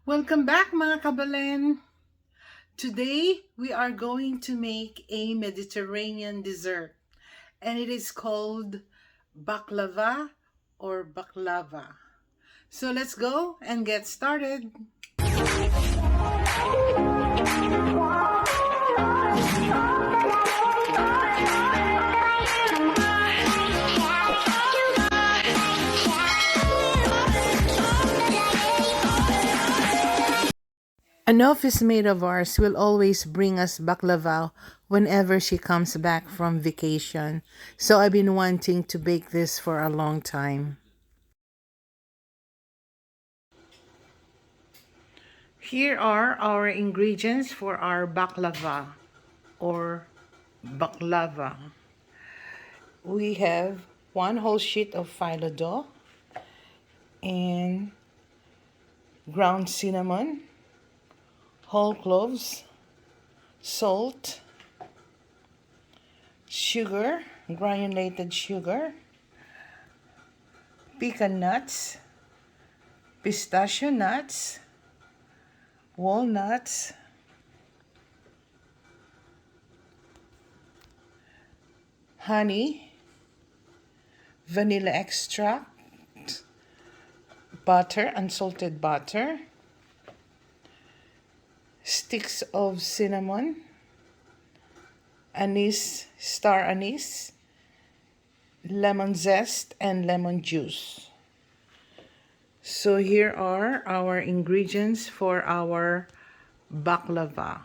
Welcome back mga kabalen! Today we are going to make a Mediterranean dessert and it is called baklava or baklava. So let's go and get started. An office mate of ours will always bring us baklava whenever she comes back from vacation. So I've been wanting to bake this for a long time. Here are our ingredients for our baklava or baklava. We have one whole sheet of phyllo dough and ground cinnamon, whole cloves, salt, sugar, granulated sugar, pecan nuts, pistachio nuts, walnuts, honey, vanilla extract, butter, unsalted butter, sticks of cinnamon, anise, star anise, lemon zest, and lemon juice. So here are our ingredients for our baklava.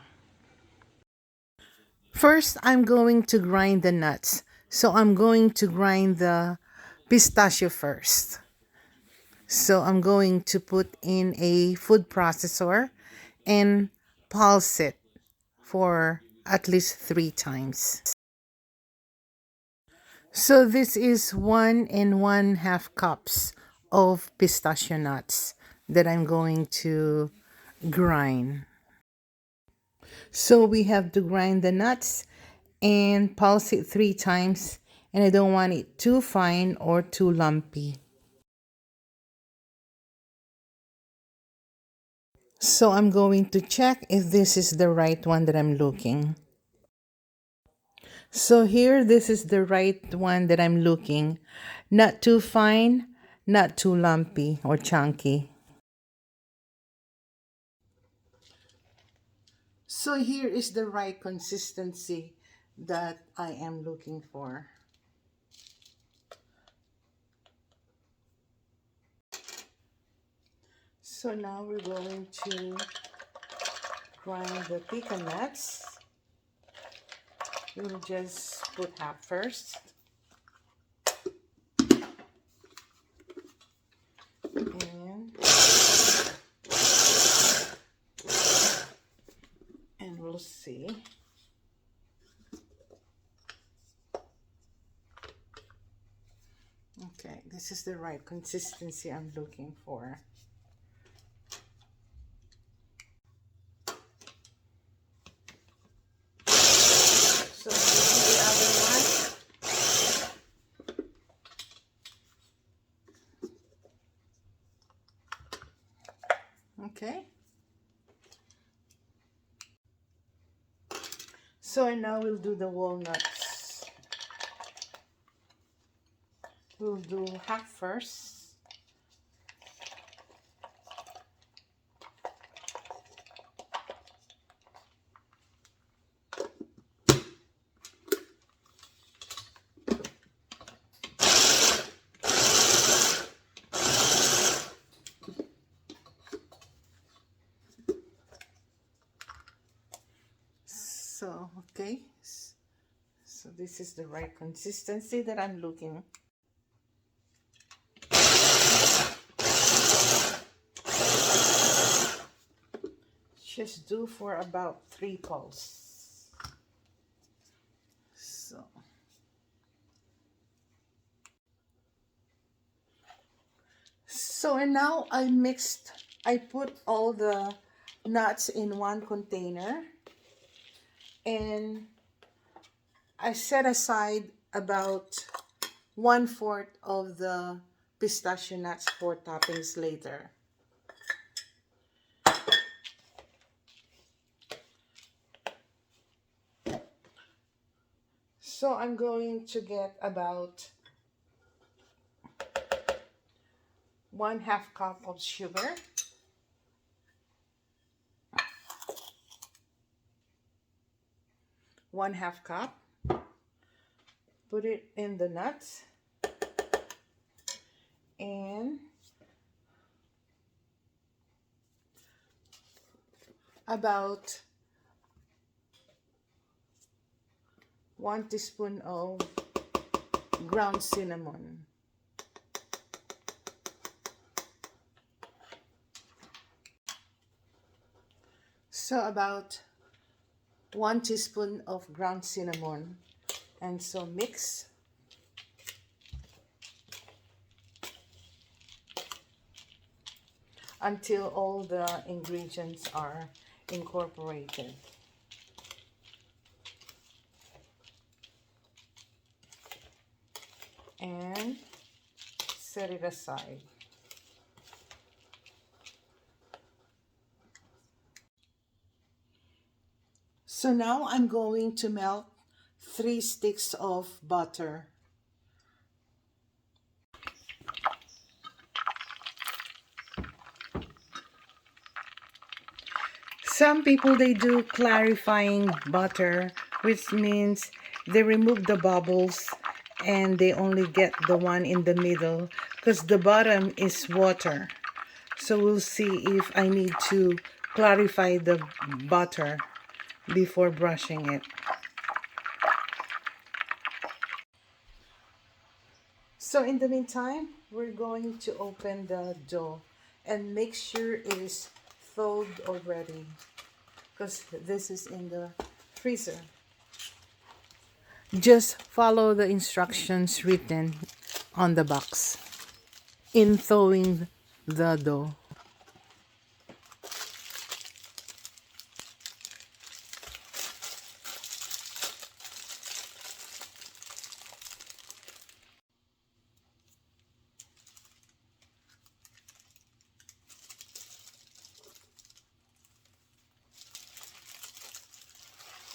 First, I'm going to grind the nuts. So I'm going to grind the pistachio first. So I'm going to put in a food processor and pulse it for at least 3 times. So this is 1 1/2 cups of pistachio nuts that I'm going to grind. So we have to grind the nuts and pulse it 3 times, and I don't want it too fine or too lumpy. So I'm going to check if this is the right one that I'm looking. So here, this is the right one that I'm looking. Not too fine, not too lumpy or chunky. So here is the right consistency that I am looking for. So now we're going to grind the pecan nuts. We'll just put half first. And we'll see. Okay, this is the right consistency I'm looking for. So this is the other one. Okay. So now we'll do the walnuts. We'll do half first. So, okay. So this is the right consistency that I'm looking. Just do for about 3 pulses. So and now I put all the nuts in one container and I set aside about 1/4 of the pistachio nuts for toppings later. So I'm going to get about 1/2 cup of sugar, 1/2 cup. Put it in the nuts and about 1 teaspoon of ground cinnamon. So about 1 teaspoon of ground cinnamon, and so mix until all the ingredients are incorporated. And set it aside. So now I'm going to melt 3 sticks of butter. Some people, they do clarifying butter, which means they remove the bubbles and they only get the one in the middle because the bottom is water. So we'll see if I need to clarify the butter before brushing it. So in the meantime, we're going to open the dough and make sure it is thawed already because this is in the freezer. Just follow the instructions written on the box in thawing the dough.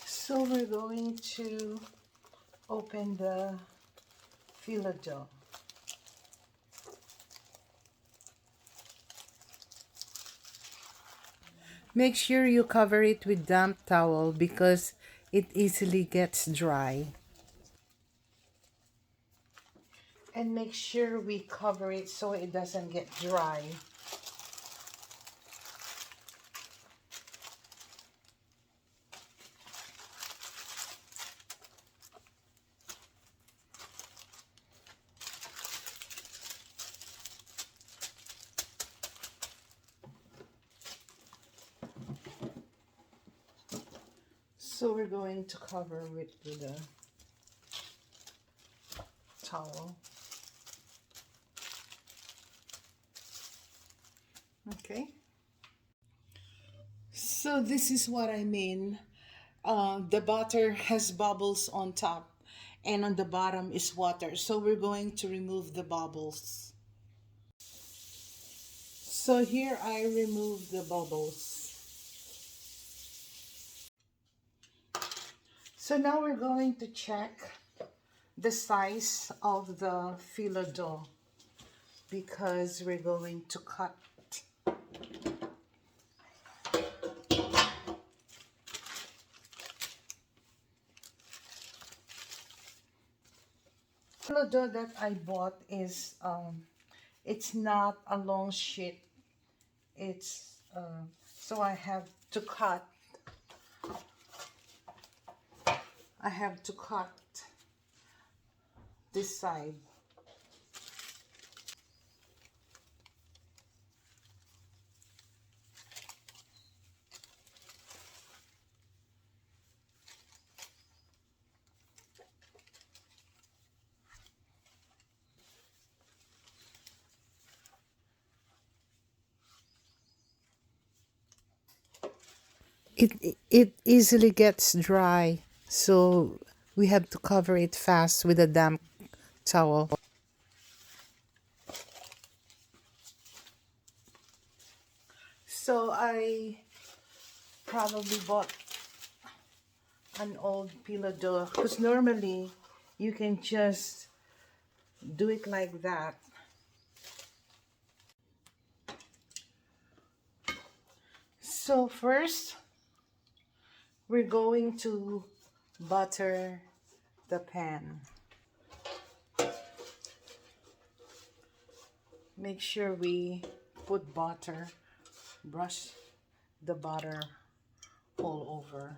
So we're going to open the filo dough. Make sure you cover it with damp towel because it easily gets dry. And make sure we cover it so it doesn't get dry. So we're going to cover it with a towel. Okay. So this is what I mean. The butter has bubbles on top and on the bottom is water. So we're going to remove the bubbles. So here I remove the bubbles. So now we're going to check the size of the filo dough because we're going to cut. Filo dough that I bought is it's not a long sheet. It's so I have to cut. I have to cut this side. It easily gets dry, so we have to cover it fast with a damp towel. So I probably bought an old filo dough because normally you can just do it like that. So first, we're going to butter the pan. Make sure we put butter, brush the butter all over.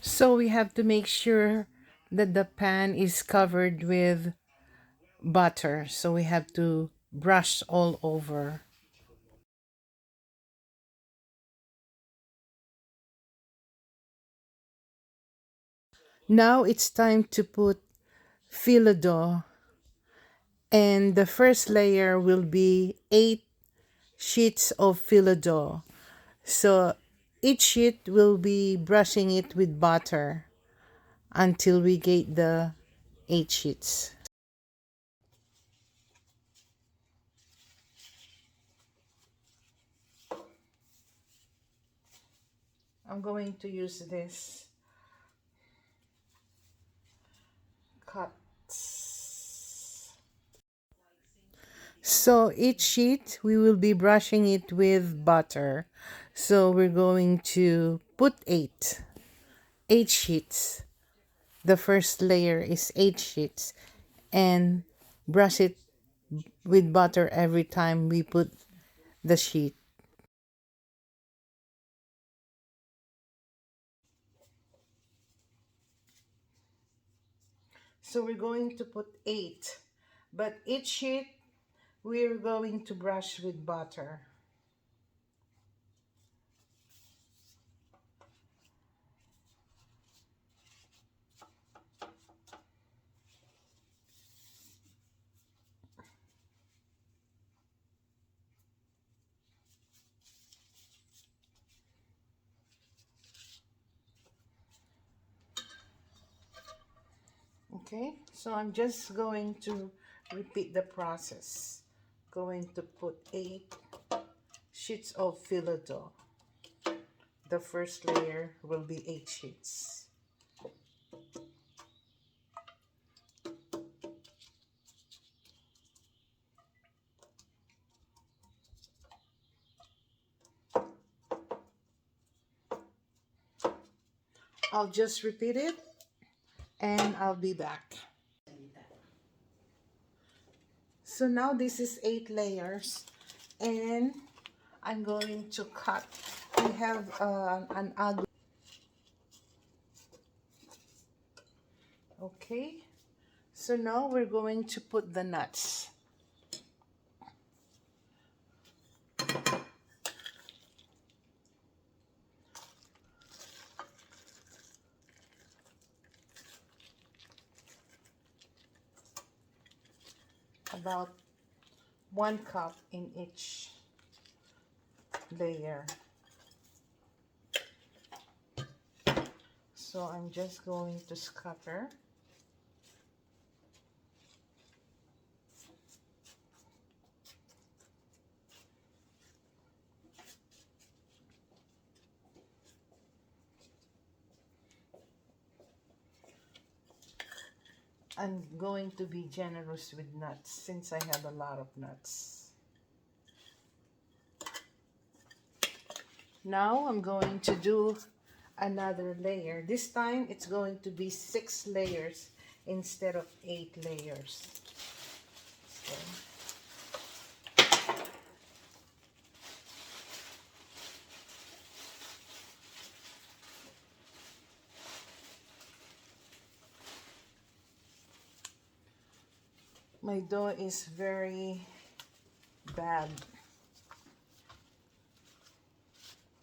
So we have to make sure that the pan is covered with butter. So we have to brush all over. Now it's time to put filo dough, and the first layer will be 8 sheets of filo dough. So each sheet will be brushing it with butter until we get the 8 sheets. I'm going to use this cuts. So each sheet we will be brushing it with butter. So we're going to put 8 sheets. The first layer is 8 sheets, and brush it with butter every time we put the sheet. So we're going to put 8, but each sheet we're going to brush with butter. Okay, so I'm just going to repeat the process. Going to put 8 sheets of filo dough. The first layer will be 8 sheets. I'll just repeat it and I'll be back. So now this is 8 layers, and I'm going to cut. We have an ugly. Okay, so now we're going to put the nuts. About 1 cup in each layer. So I'm just going to scatter. I'm going to be generous with nuts since I have a lot of nuts. Now I'm going to do another layer. This time it's going to be 6 layers instead of 8 layers. So, my dough is very bad.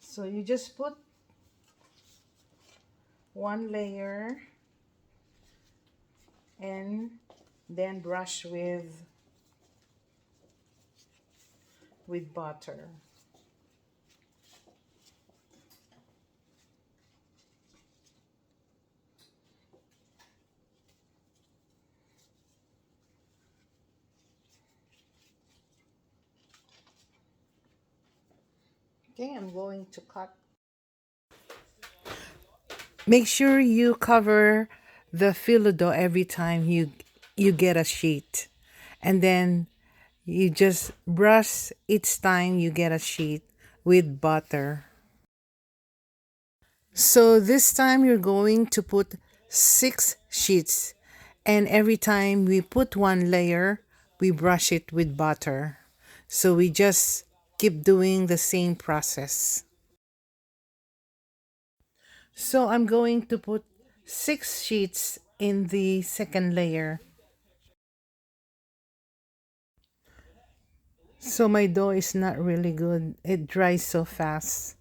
So you just put 1 layer and then brush with butter. Okay, I'm going to cut. Make sure you cover the filo dough every time you get a sheet. And then you just brush each time you get a sheet with butter. So this time you're going to put 6 sheets. And every time we put one layer, we brush it with butter. So we just keep doing the same process. So I'm going to put 6 sheets in the second layer. So my dough is not really good. It dries so fast.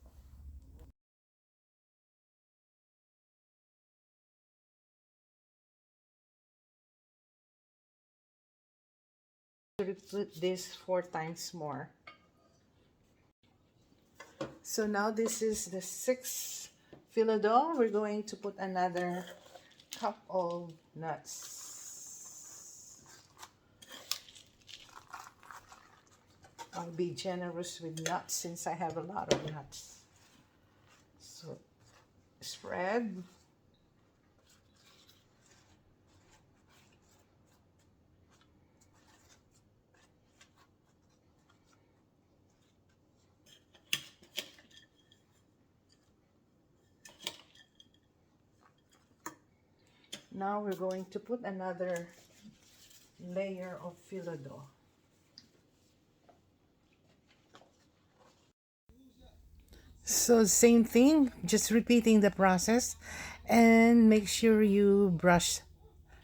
Repeat this 4 times more. So now this is the 6th filo dough. We're going to put another cup of nuts. I'll be generous with nuts since I have a lot of nuts. So spread. Now we're going to put another layer of filo dough. So same thing, just repeating the process, and make sure you brush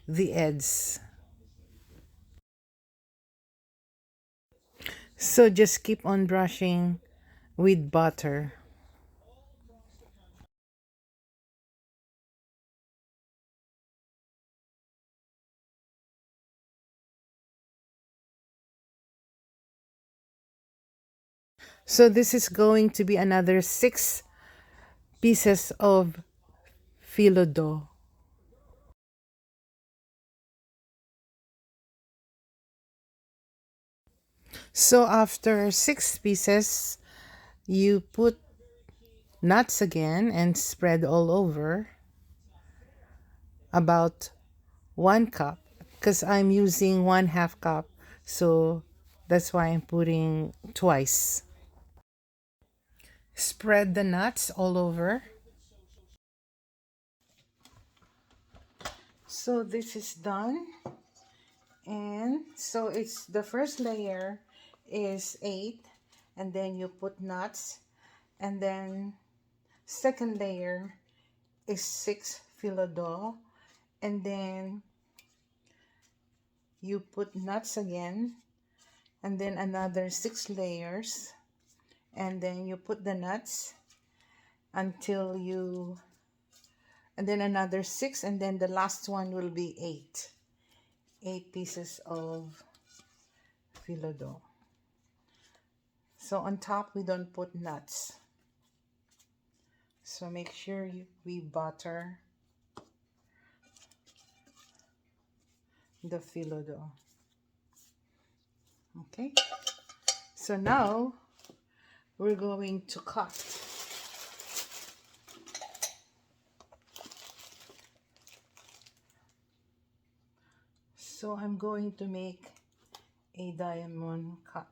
the edges. So just keep on brushing with butter. So this is going to be another 6 pieces of filo dough. So after 6 pieces, you put nuts again and spread all over about 1 cup because I'm using 1/2 cup. So that's why I'm putting twice. Spread the nuts all over. So this is done. And so it's the first layer is 8, and then you put nuts, and then second layer is 6 filo dough, and then you put nuts again, and then another 6 layers, and then you put the nuts until you, and then another 6, and then the last one will be 8 pieces of filo dough. So on top we don't put nuts. So make sure we butter the filo dough. Okay. So now we're going to cut. So I'm going to make a diamond cut.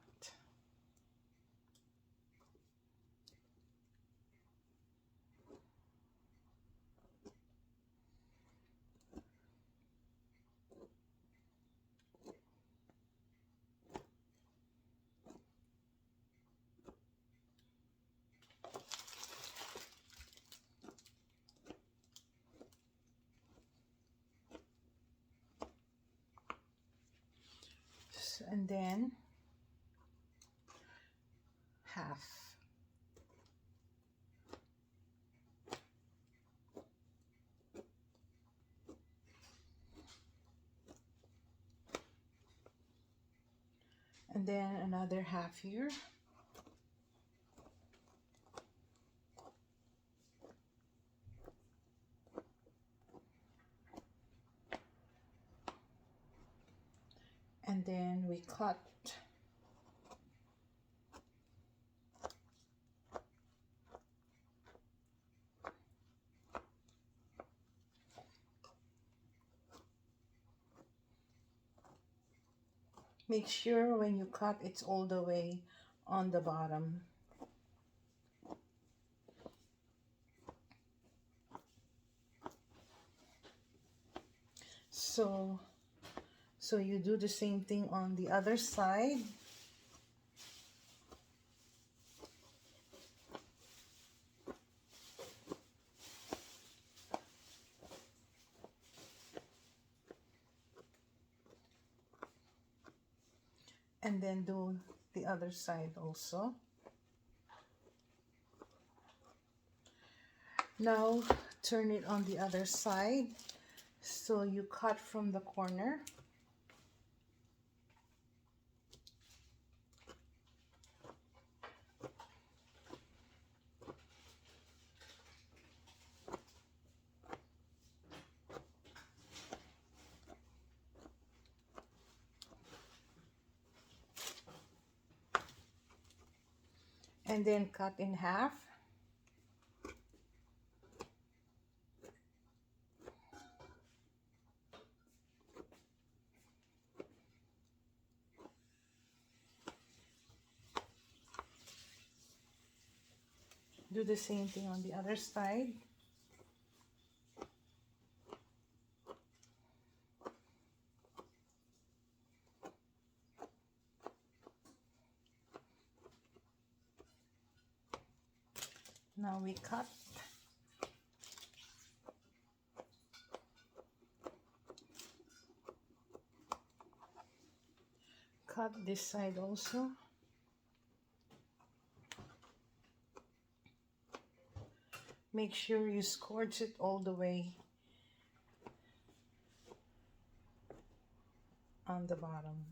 And then half. And then another half here. And then we cut Make sure when you cut it's all the way on the bottom. So you do the same thing on the other side. And then do the other side also. Now turn it on the other side. So you cut from the corner. And then cut in half. Do the same thing on the other side. Now we cut. Cut this side also. Make sure you scorch it all the way on the bottom.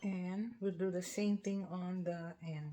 And we'll do the same thing on the end.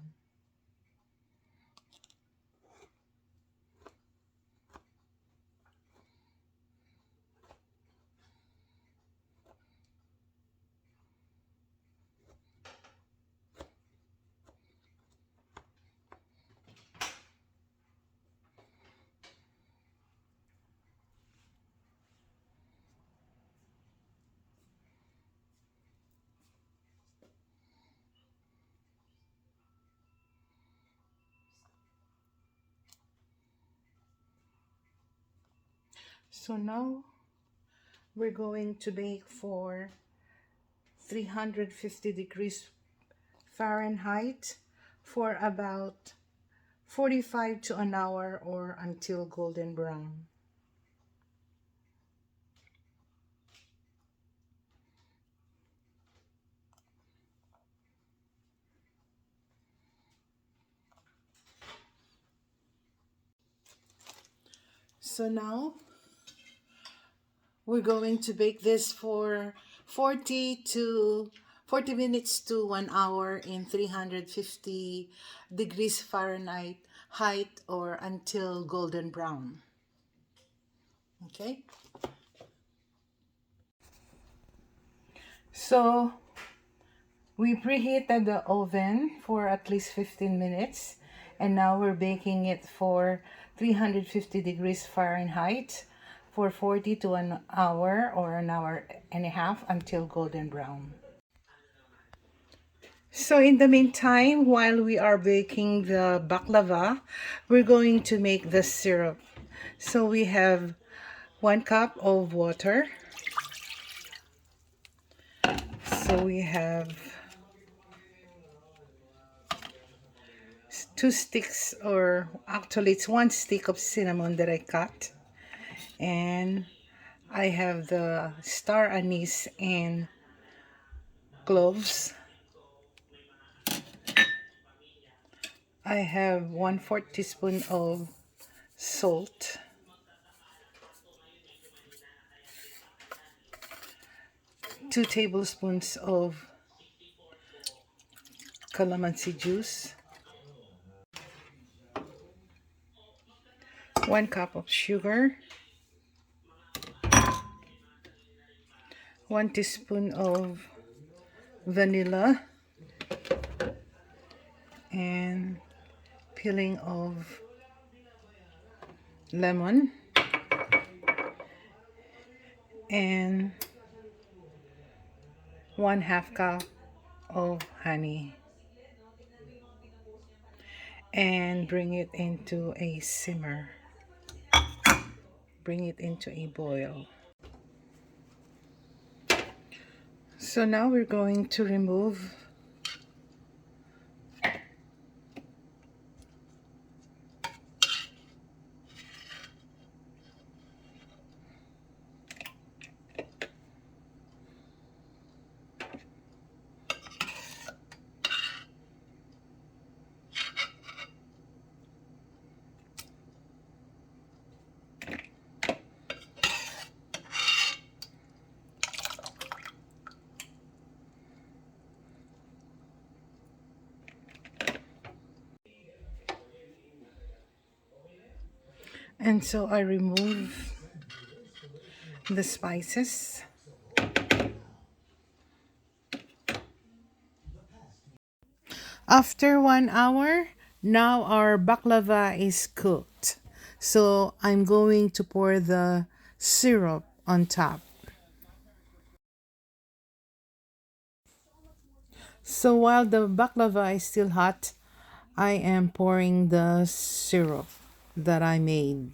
So now we're going to bake for 350 degrees Fahrenheit for about 45 to an hour or until golden brown. So now we're going to bake this for 40 minutes to 1 hour in 350 degrees Fahrenheit height or until golden brown. Okay? So we preheated the oven for at least 15 minutes and now we're baking it for 350 degrees Fahrenheit for 40 to an hour or an hour and a half until golden brown. So in the meantime, while we are baking the baklava, we're going to make the syrup. So we have 1 cup of water. So we have 2 sticks, or actually it's 1 stick of cinnamon that I cut. And I have the star anise and cloves. I have 1/4 teaspoon of salt. 2 tablespoons of calamansi juice, 1 cup of sugar, 1 teaspoon of vanilla, and peeling of lemon, and 1/2 cup of honey, and bring it into a simmer. Bring it into a boil. So now we're going to remove and so I remove the spices. After 1 hour, now our baklava is cooked. So I'm going to pour the syrup on top. So while the baklava is still hot, I am pouring the syrup that I made.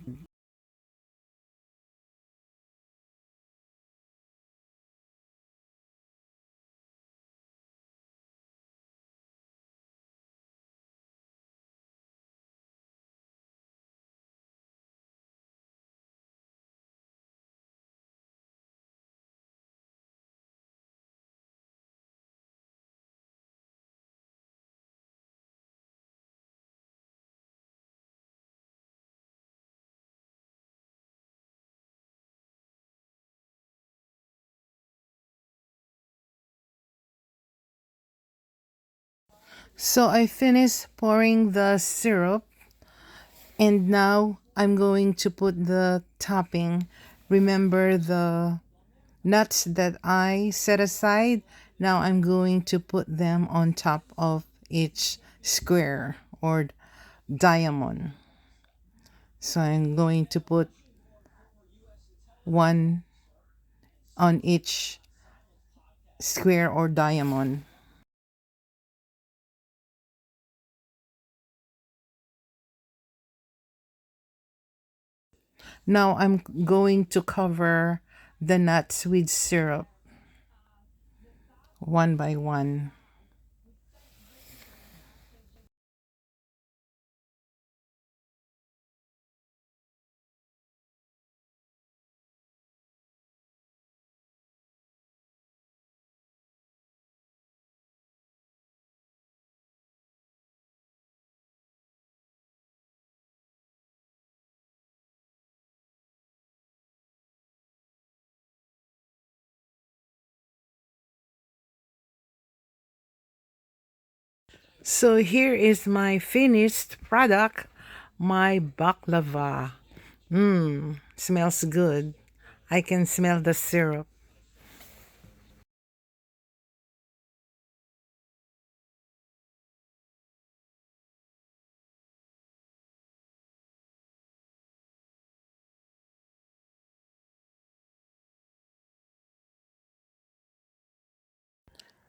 So I finished pouring the syrup, and now I'm going to put the topping. Remember the nuts that I set aside? Now I'm going to put them on top of each square or diamond. So I'm going to put one on each square or diamond. Now I'm going to cover the nuts with syrup one by one. So here is my finished product, my baklava. Smells good. I can smell the syrup.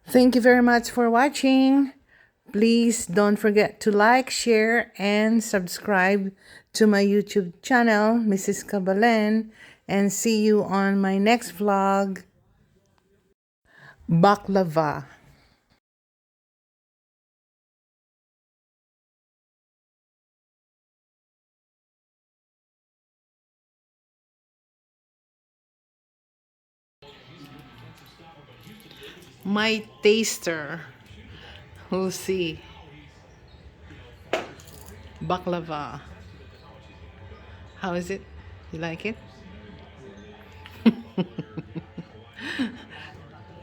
Thank you very much for watching. Please don't forget to like, share, and subscribe to my YouTube channel, Mrs.Cabalen, and see you on my next vlog, Baklava. My taster. We'll see. Baklava. How is it? You like it?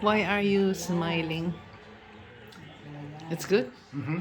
Why are you smiling? It's good. Mm-hmm.